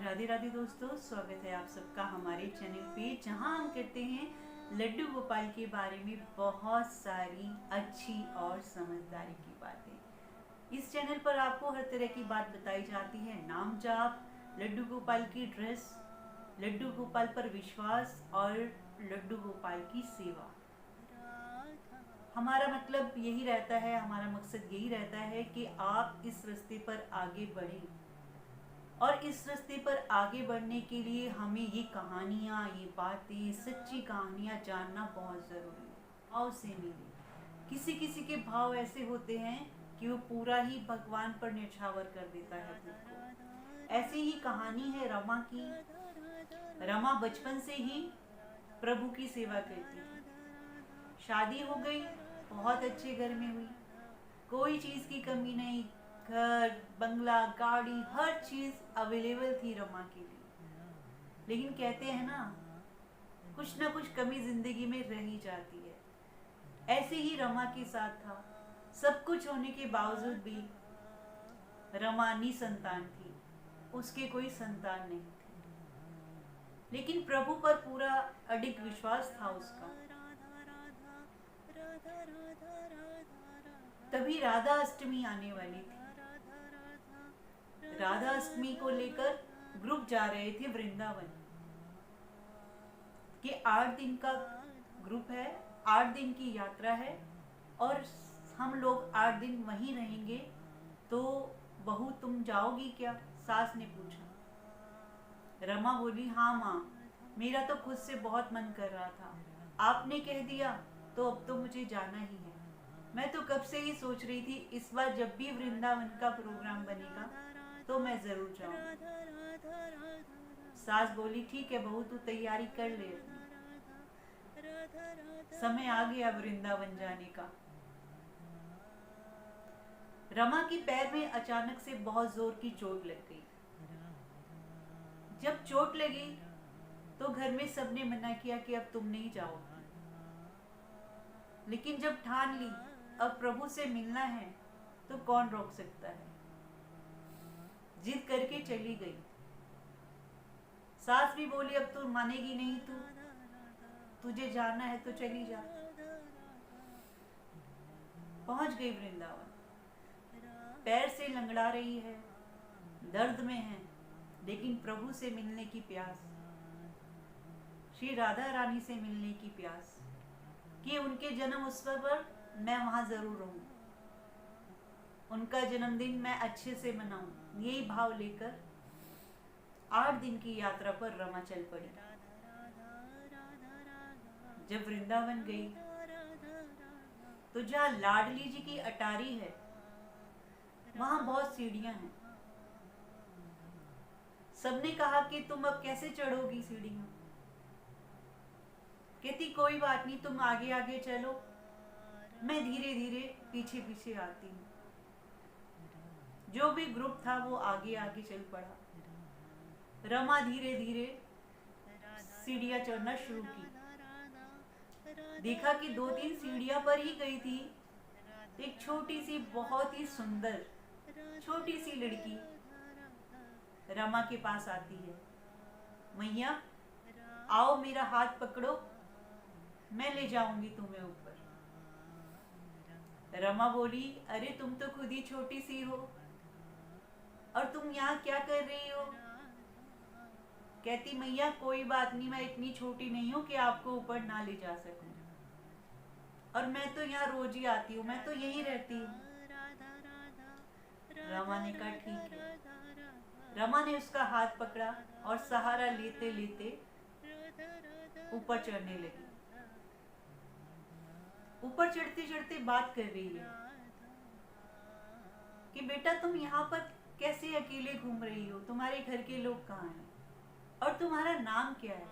राधे राधे दोस्तों, स्वागत है आप सबका हमारे चैनल पे, जहां हम करते हैं लड्डू गोपाल के बारे में बहुत सारी अच्छी और समझदारी की बातें। इस चैनल पर आपको हर तरह की बात बताई जाती है। नाम जाप, लड्डू गोपाल की ड्रेस, लड्डू गोपाल पर विश्वास और लड्डू गोपाल की सेवा। हमारा मतलब यही रहता है, हमारा मकसद यही रहता है कि आप इस रास्ते पर आगे बढ़ें। और इस रास्ते पर आगे बढ़ने के लिए हमें ये कहानियाँ, ये बातें, सच्ची कहानियाँ जानना बहुत ज़रूरी है। भाव से मिले। किसी किसी के भाव ऐसे होते हैं कि वो पूरा ही भगवान पर न्यौछावर कर देता है खुद को। ऐसी ही कहानी है रमा की। रमा बचपन से ही प्रभु की सेवा करती थी। शादी हो गई, बहुत अच्छे घर में हुई, कोई चीज़ की कमी नहीं। घर, बंगला, गाड़ी, हर चीज अवेलेबल थी रमा के लिए। लेकिन कहते हैं ना कुछ कमी जिंदगी में रह ही जाती है। ऐसे ही रमा के साथ था। सब कुछ होने के बावजूद भी रमा निसंतान थी, उसके कोई संतान नहीं थी। लेकिन प्रभु पर पूरा अडिग विश्वास था उसका। तभी राधा अष्टमी आने वाली थी। राधा अष्टमी को लेकर ग्रुप जा रहे थे वृंदावन। कि 8 दिन का ग्रुप है, 8 दिन की यात्रा है और हम लोग 8 दिन वहीं रहेंगे। तो बहू तुम जाओगी क्या? सास ने पूछा। रमा बोली, हाँ माँ, मेरा तो खुद से बहुत मन कर रहा था, आपने कह दिया तो अब तो मुझे जाना ही है। मैं तो कब से ही सोच रही थी इस बार जब भी वृंदावन का प्रोग्राम बनेगा तो मैं जरूर जाऊंगी। सास बोली, ठीक है बहू, तू तैयारी कर ले अपनी, समय आ गया वृंदावन जाने का। रमा के पैर में अचानक से बहुत जोर की चोट लग गई। जब चोट लगी तो घर में सबने मना किया कि अब तुम नहीं जाओगी। लेकिन जब ठान ली अब प्रभु से मिलना है तो कौन रोक सकता है। जिद करके चली गई। सास भी बोली, अब तो मानेगी नहीं, तुझे जाना है तो चली जा। पहुंच गई वृंदावन। पैर से लंगड़ा रही है, दर्द में है, लेकिन प्रभु से मिलने की प्यास, श्री राधा रानी से मिलने की प्यास कि उनके जन्म उत्सव पर मैं वहां जरूर रहूं, उनका जन्मदिन मैं अच्छे से मनाऊं। यही भाव लेकर 8 दिन की यात्रा पर रमा चल पड़ी। जब वृंदावन गई तो जहाँ लाडली जी की अटारी है वहां बहुत सीढ़ियां हैं। सबने कहा कि तुम अब कैसे चढ़ोगी सीढ़ियां? कहती, कोई बात नहीं, तुम आगे आगे चलो, मैं धीरे धीरे पीछे पीछे आती हूँ। जो भी ग्रुप था वो आगे आगे चल पड़ा। रमा धीरे धीरे सीढ़ियां चढ़ना शुरू की। देखा कि 2-3 सीढ़ियां पर ही गई थी, एक छोटी सी, बहुत ही सुंदर छोटी सी लड़की रमा के पास आती है। मैया आओ, मेरा हाथ पकड़ो, मैं ले जाऊंगी तुम्हें ऊपर। रमा बोली, अरे तुम तो खुद ही छोटी सी हो और तुम यहाँ क्या कर रही हो? कहती, मैया कोई बात नहीं, मैं इतनी छोटी नहीं हूँ कि आपको ऊपर ना ले जा सकूं, और मैं तो यहाँ रोज ही आती हूँ, मैं तो यहीं रहती हूँ। रमा ने कहा, ठीक है। रमा ने उसका हाथ पकड़ा और सहारा लेते लेते ऊपर चढ़ने लगी। ऊपर चढ़ते चढ़ते बात कर रही है कि बेटा तुम यहाँ पर कैसे अकेले घूम रही हो, तुम्हारे घर के लोग कहाँ हैं और तुम्हारा नाम क्या है?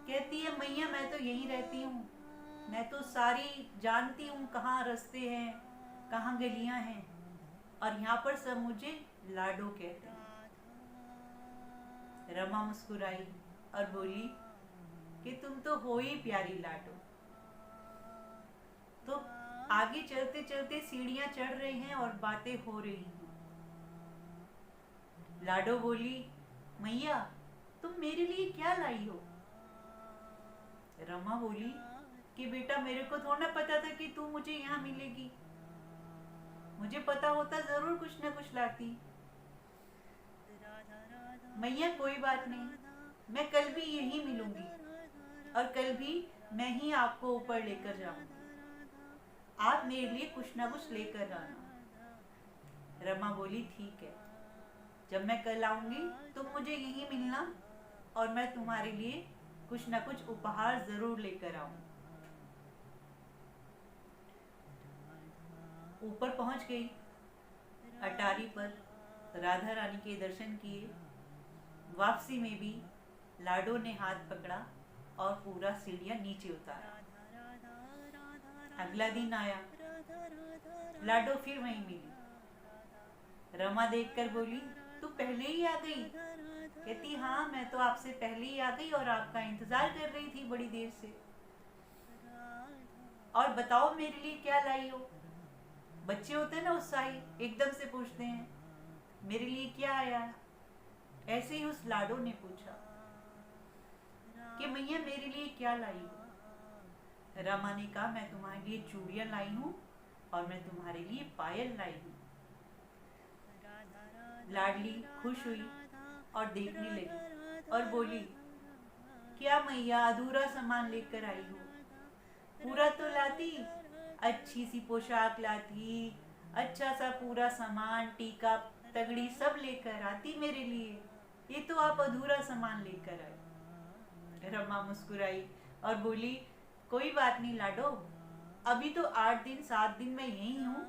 कहती है, मैया मैं तो यहीं रहती हूँ, मैं तो सारी जानती हूँ कहाँ रास्ते हैं, कहाँ गलियां हैं, और यहाँ पर सब मुझे लाडो कहते हैं। रमा मुस्कुराई और बोली कि तुम तो हो ही प्यारी लाडो। तो आगे चलते चलते सीढ़ियां चढ़ रही हैं और बातें हो रही हैं। लाडो बोली, मैया तुम मेरे लिए क्या लाई हो? रमा बोली कि बेटा मेरे को थोड़ा ना पता था कि तू मुझे यहाँ मिलेगी। मुझे पता होता जरूर कुछ ना कुछ लाती। मैया कोई बात नहीं, मैं कल भी यहीं मिलूंगी और कल भी मैं ही आपको ऊपर लेकर जाऊंगी। आप मेरे लिए कुछ ना कुछ लेकर आना। रमा बोली ठीक है, जब मैं कल आऊंगी तुम मुझे यहीं मिलना और मैं तुम्हारे लिए कुछ ना कुछ उपहार जरूर लेकर आऊंगी। ऊपर पहुंच गई। अटारी पर राधा रानी के दर्शन किए। वापसी में भी लाडो ने हाथ पकड़ा और पूरा सीढ़ियां नीचे उतारा। अगला दिन आया, लाडो फिर वहीं मिली। रमा देखकर बोली, तू पहले ही आ गई? कहती, हाँ मैं तो आपसे पहले ही आ गई और आपका इंतजार कर रही थी बड़ी देर से। और बताओ मेरे लिए क्या लाई हो? बच्चे होते हैं ना उत्साही, एकदम से पूछते हैं मेरे लिए क्या आया है। ऐसे ही उस लाडो ने पूछा कि मैया मेरे लिए क्या लाई हो? रमा ने कहा, मैं तुम्हारे लिए चूड़ियां लाई हूँ और मैं तुम्हारे लिए पायल लाई हूँ। लाडली खुश हुई और देखने लगी और बोली, क्या मैया अधूरा सामान लेकर आई हो? पूरा तो लाती, अच्छी सी पोशाक लाती, अच्छा सा पूरा सामान, टीका तगड़ी सब लेकर आती मेरे लिए। ये तो आप अधूरा सामान लेकर आए। रमा मुस्कुराई और बोली, कोई बात नहीं लाडो, अभी तो 8 दिन 7 दिन मैं यही हूँ,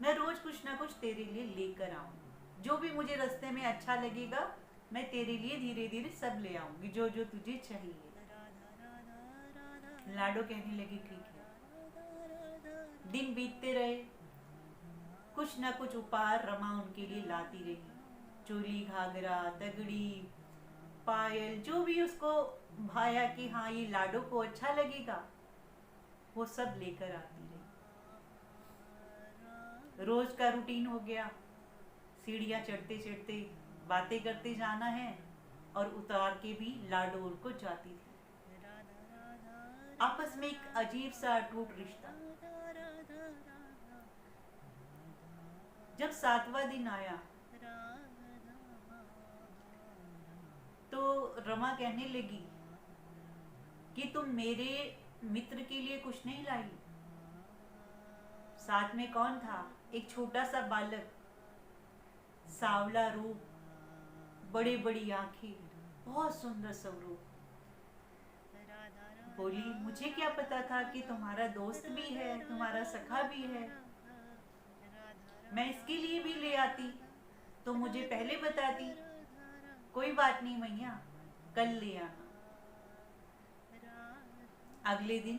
मैं रोज कुछ ना कुछ तेरे लिए लेकर आऊंगी। जो भी मुझे रास्ते में अच्छा लगेगा मैं तेरे लिए धीरे धीरे सब ले आऊंगी, जो जो तुझे चाहिए। लाडो कहने लगी, ठीक है। दिन बीतते रहे, कुछ ना कुछ उपहार रमा उनके लिए लाती रही। चोली, घाघरा, तगड़ी, पायल, जो भी उसको भाया कि हाँ ये लाडो को अच्छा लगेगा, वो सब लेकर आती रही। रोज का रूटीन हो गया, सीढ़ियां चढ़ते चढ़ते बातें करते जाना है और उतार के भी लाडो उनको जाती थी। आपस में एक अजीब सा अटूट रिश्ता। जब 7वां दिन आया तो रमा कहने लगी कि तुम मेरे मित्र के लिए कुछ नहीं लाई? साथ में कौन था? एक छोटा सा बालक, सांवला रूप, बड़ी बड़ी आंखें, बहुत सुंदर स्वरूप। बोली, मुझे क्या पता था कि तुम्हारा दोस्त भी है, तुम्हारा सखा भी है। मैं इसके लिए भी ले आती तो मुझे पहले बताती। कोई बात नहीं मैया, कल ले आना। अगले दिन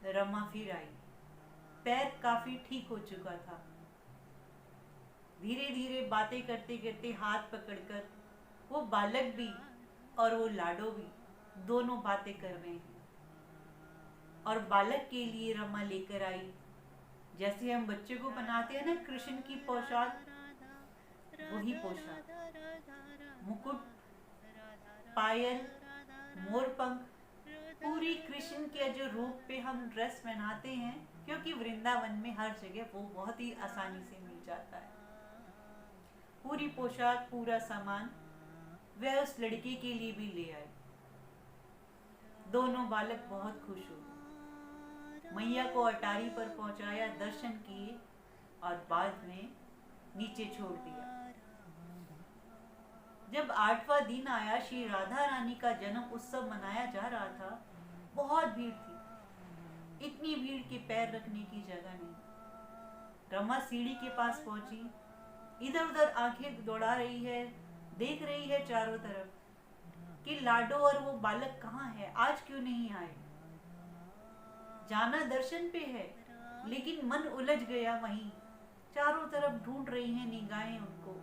रमा फिर आई। पैर काफी ठीक हो चुका था। धीरे धीरे बातें करते करते हाथ पकड़कर वो बालक भी और वो लाडो भी दोनों बातें कर रहे हैं। और बालक के लिए रमा लेकर आई, जैसे हम बच्चे को बनाते हैं ना कृष्ण की पोशाक, वही पोशाक, मुकुट, पायल, मोरपंख, पूरी कृष्ण के जो रूप पे हम ड्रेस पहनाते हैं, क्योंकि वृंदावन में हर जगह वो बहुत ही आसानी से मिल जाता है। पूरी पोशाक, पूरा सामान वह उस लड़के के लिए भी ले आई। दोनों बालक बहुत खुश हुए। मैया को अटारी पर पहुंचाया, दर्शन किए और बाद में नीचे छोड़ दिया। जब 8वां दिन आया, श्री राधा रानी का जन्म उत्सव मनाया जा रहा था। बहुत भीड़ थी, इतनी भीड़ के पैर रखने की जगह नहीं। रमा सीढ़ी के पास पहुंची, इधर उधर आंखें दौड़ा रही है, देख रही है चारों तरफ कि लाडो और वो बालक कहाँ है, आज क्यों नहीं आए। जाना दर्शन पे है, लेकिन मन उलझ गया वहीं। चारों तरफ ढूंढ रही हैं निगाहें उनको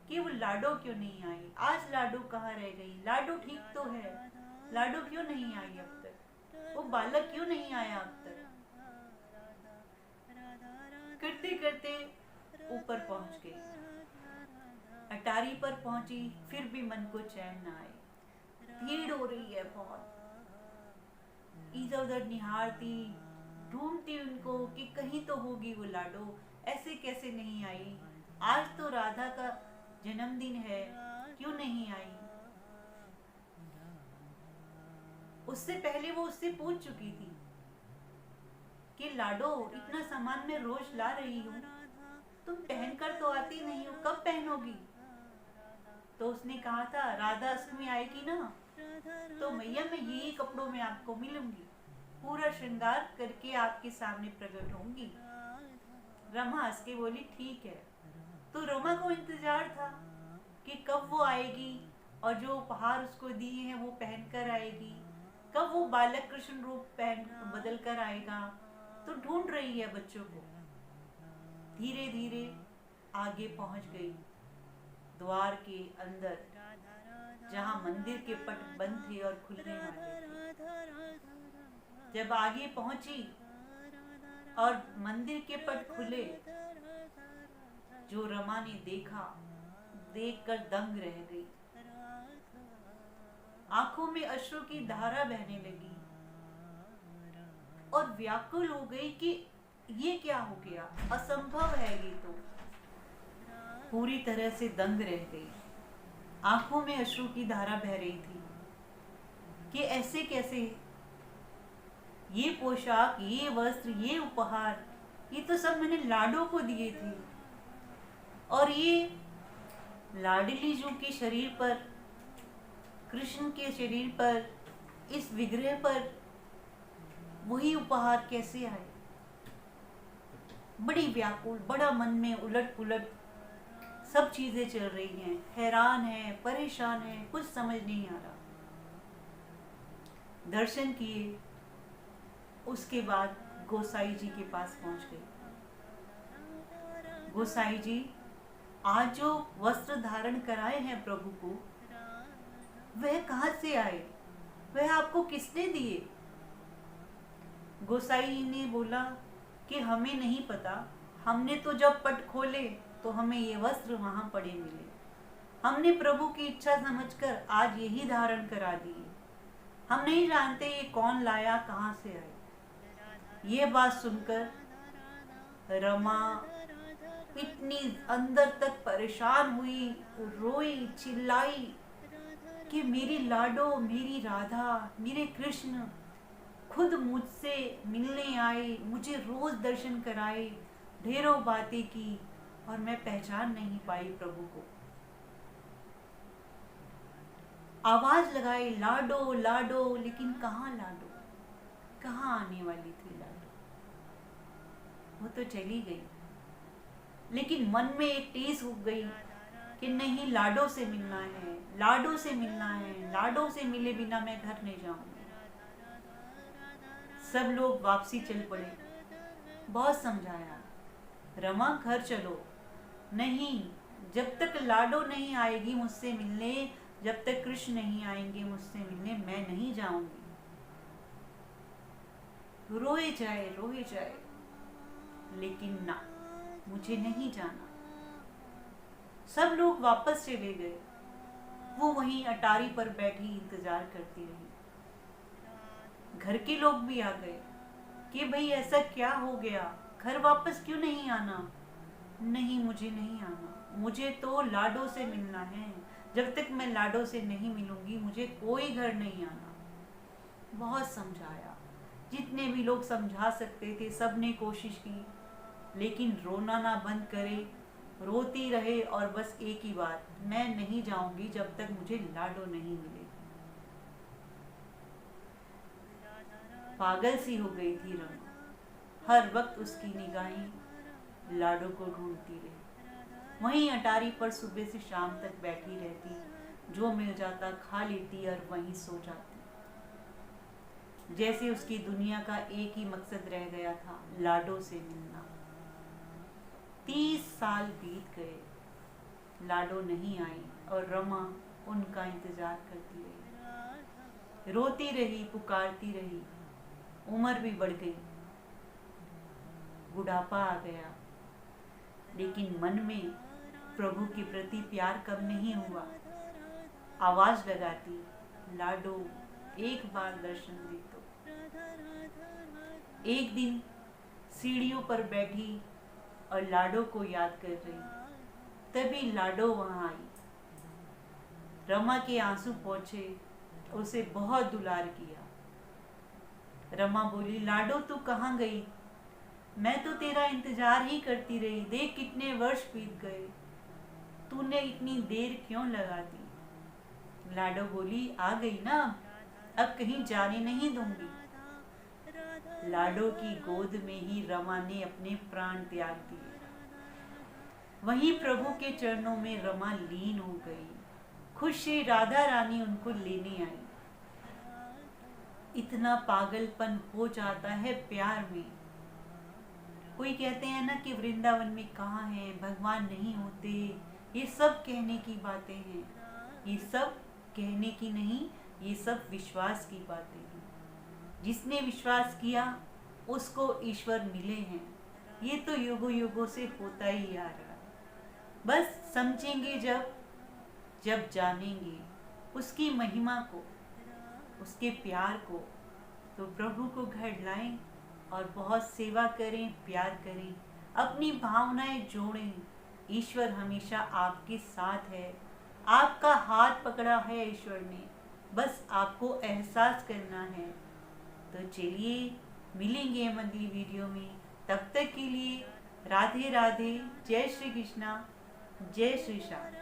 कि वो लाडो क्यों नहीं आई, आज लाडो कहाँ रह गई, लाडो ठीक तो है, लाडो क्यों नहीं आई अब तक, वो बालक क्यों नहीं आया अब तक। करते करते ऊपर पहुंच गई। अटारी पर पहुंची, फिर भी मन को चैन न आए। भीड़ हो रही है बहुत, इधर उधर निहारती, ढूंढती उनको कि कहीं तो होगी वो लाडो, ऐसे कैसे नहीं आई। आज तो राधा का जन्मदिन है, क्यों नहीं आई। उससे पहले वो उससे पूछ चुकी थी कि लाडो, इतना सामान मैं रोज ला रही हूँ, तुम पहनकर तो आती नहीं हो, कब पहनोगी। तो उसने कहा था राधा अष्टमी आएगी ना, तो मैया मैं यही कपड़ों में आपको मिलूंगी, पूरा श्रृंगार करके आपके सामने प्रकट होंगी। रमा हंस के बोली ठीक है। तो रमा को इंतजार था कि कब वो आएगी और जो उपहार उसको दिए हैं वो पहनकर आएगी, कब वो बालक कृष्ण रूप पहन बदल कर आएगा। तो ढूंढ रही है बच्चों को। धीरे धीरे आगे पहुंच गई द्वार के अंदर, जहां मंदिर के पट बंद थे और खुलने वाले थे। जब आगे पहुंची और मंदिर के पट खुले, जो रमा ने देखा, देखकर दंग रह गई। आंखों में अश्रु की धारा बहने लगी और व्याकुल हो गई कि ये क्या हो गया, असंभव है ये तो। पूरी तरह से दंग रह गई, आंखों में अश्रु की धारा बह रही थी कि ऐसे कैसे, ये पोशाक, ये वस्त्र, ये उपहार, ये तो सब मैंने लाडो को दिए थे। और ये लाडली जी के शरीर पर, कृष्ण के शरीर पर, इस विग्रह पर वही उपहार कैसे आए। बड़ी व्याकुल, बड़ा मन में उलट पुलट सब चीजें चल रही हैं, हैरान है, परेशान है, कुछ समझ नहीं आ रहा। दर्शन किए, उसके बाद गोसाई जी के पास पहुंच गई। गोसाई जी, आज जो वस्त्र धारण कराए हैं प्रभु को, वह कहां से आए, वह आपको किसने दिए। गोसाई ने बोला कि हमें नहीं पता, हमने तो जब पट खोले तो हमें ये वस्त्र वहां पड़े मिले, हमने प्रभु की इच्छा समझकर आज यही धारण करा दिए, हम नहीं जानते ये कौन लाया, कहां से आए। ये बात सुनकर रमा इतनी अंदर तक परेशान हुई, रोई, चिल्लाई कि मेरी लाडो, मेरी राधा, मेरे कृष्ण खुद मुझसे मिलने आए, मुझे रोज दर्शन कराए, ढेरों बातें की और मैं पहचान नहीं पाई प्रभु को। आवाज लगाई लाडो लाडो, लेकिन कहाँ लाडो, कहाँ आने वाली थी लाडो। वो तो चली गई, लेकिन मन में एक टीस उठ गई कि नहीं, लाडो से मिलना है, लाडो से मिलना है, लाडो से मिले बिना मैं घर नहीं जाऊंगी। सब लोग वापसी चल पड़े। बहुत समझाया, रमा घर चलो, नहीं, जब तक लाडो नहीं आएगी मुझसे मिलने, जब तक कृष्ण नहीं आएंगे मुझसे मिलने, मैं नहीं जाऊंगी। रोए जाए, लेकिन ना, मुझे नहीं जाना। सब लोग वापस चले गए, वो वहीं अटारी पर बैठी इंतजार करती रही। घर के लोग भी आ गए कि भाई ऐसा क्या हो गया, घर वापस क्यों नहीं आना। नहीं, मुझे नहीं आना, मुझे तो लाडो से मिलना है, जब तक मैं लाडो से नहीं मिलूंगी मुझे कोई घर नहीं आना। बहुत समझाया, जितने भी लोग समझा सकते थे सब ने कोशिश की, लेकिन रोना ना बंद करे, रोती रहे और बस एक ही बात, मैं नहीं जाऊंगी जब तक मुझे लाडो नहीं मिले। पागल सी हो गई थी रमा, हर वक्त उसकी निगाहें लाडो को ढूंढती रही। वहीं अटारी पर सुबह से शाम तक बैठी रहती, जो मिल जाता खा लेती और वहीं सो जाती। जैसे उसकी दुनिया का एक ही मकसद रह गया था, लाडो से मिलना। 30 साल बीत गए, लाडो नहीं आई और रमा उनका इंतजार करती रही, रोती रही, पुकारती रही। उम्र भी बढ़ गई, बुढ़ापा आ गया, लेकिन मन में प्रभु के प्रति प्यार कम नहीं हुआ। आवाज लगाती, लाडो एक बार दर्शन दे दो। एक दिन सीढ़ियों पर बैठी और लाडो को याद कर रही, तभी लाडो वहां आई। रमा के आंसू पहुंचे, उसे बहुत दुलार किया। रमा बोली, लाडो तू कहाँ गई? मैं तो तेरा इंतजार ही करती रही, देख कितने वर्ष बीत गए, तूने इतनी देर क्यों लगा दी? लाडो बोली, आ गई ना, अब कहीं जाने नहीं दूंगी। लाडो की गोद में ही रमा ने अपने प्राण त्याग दिए। वहीं प्रभु के चरणों में रमा लीन हो गई। खुश श्री राधा रानी उनको लेने आई। इतना पागलपन हो जाता है प्यार में। कोई कहते हैं ना कि वृंदावन में कहाँ है, भगवान नहीं होते, ये सब कहने की बातें हैं। ये सब कहने की नहीं, ये सब विश्वास की बातें हैं। जिसने विश्वास किया उसको ईश्वर मिले हैं। ये तो युगों युगों से होता ही आ रहा है। बस समझेंगे जब जानेंगे उसकी महिमा को, उसके प्यार को, तो प्रभु को घर लाएं और बहुत सेवा करें, प्यार करें, अपनी भावनाएं जोड़ें। ईश्वर हमेशा आपके साथ है, आपका हाथ पकड़ा है ईश्वर ने, बस आपको एहसास करना है। तो चलिए मिलेंगे हम अगली वीडियो में। तब तक के लिए राधे राधे, जय श्री कृष्णा, जय श्री श्याम।